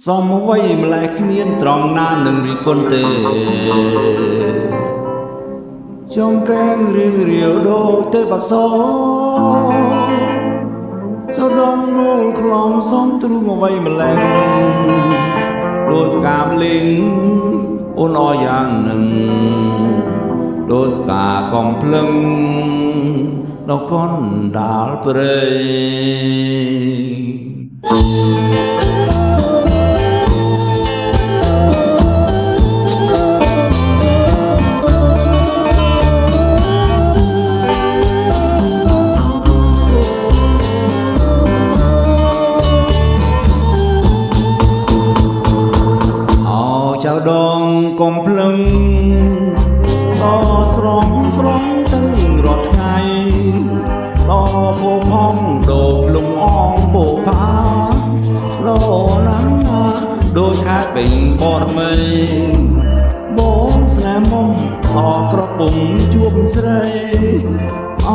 សំអ្វីម្លេះគ្មានត្រង់ណានឹងរីគុណទេចងកែងរៀងរាវដូចទេបាត់សសូដននូលខ្លំសំទ្រូងអ្វីម្លេះដូចកាមលេងអូនអយ៉ាងនឹងដូចកាកំភ្លឹងដល់កនដាលព្រៃចៅដងកំភ្លឹងអស្រងប្រងទាំងរត់ថ្ងៃដល់ពោផងដូកលំអងពោផាដល់ណាំណាដូចខែបេងបរមីបងស្នេហ៍មុំអក្រពុំជួបស្រីអ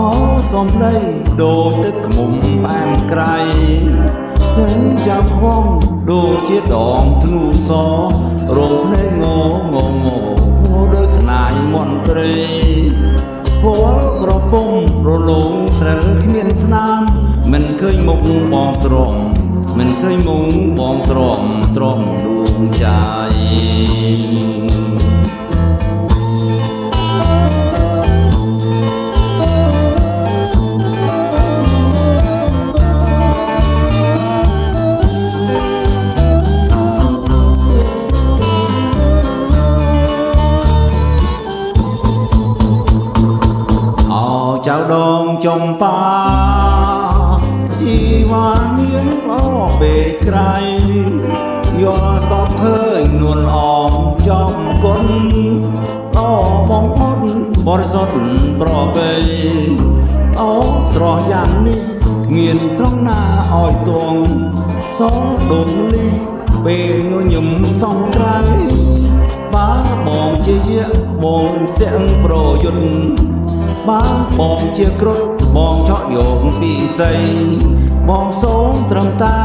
សំដីដូចទឹកខ្មុំបានក្រៃទាំងចាំខំដូចជាដងធ្នូសរងភ្នែកងដូចខ្នាយមន្ត្រីពលក្រពុំរលោងស្រិលគ្មានស្នាមមិនឃើញមុខបងទ្រាំមិនឃើញមុខបងទ្រាំដួងใจចៅដងចំបាជីវ៉ានាងអពេកក្រៃយកសពឃើញនួនអមចំគុណអបងអត់បរិសុទ្ធប្របីអូស្រស់យ៉ាងនេះមានត្រង់ណាឲ្យទងសដងលីពេលញញឹមសំក្រៃបាបងជាយៈបងស្ទាំងប្រយុទ្ធបាបងជាគ្រុឌបងឆក់យកពីស័យបងសូមត្រឹមតែ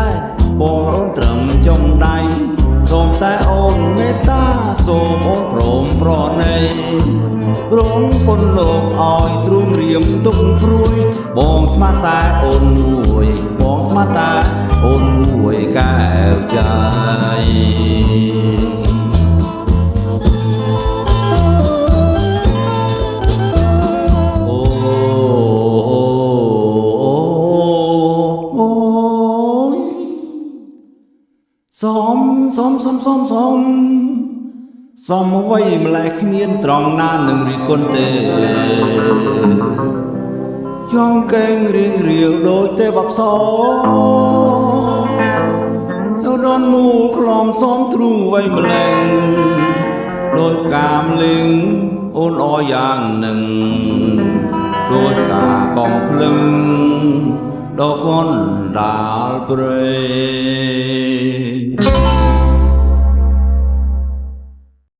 បងអូនត្រឹមចុងដៃសូមតែអូនមេត្តាសូមអូនព្រមប្រណីព្រមពុនលោកឲ្យទ្រូងរៀមទុកព្រួយបងស្មាត់តែអូនមួយបងស្មាត់តែអូនមួយកែវใจសំអ្វីម្លេះគ្មានត្រង់ណានឹងរីគុណទេយ៉ងកែងរៀងរាវដូចទេបផ្សសូដនមូលខ្លំសំទ្រូងអ្វីម្លេះដូចកាមលេងអូនអយ៉ាងនឹងដូចកាកំភ្លឹងដល់កនដាលព្រៃ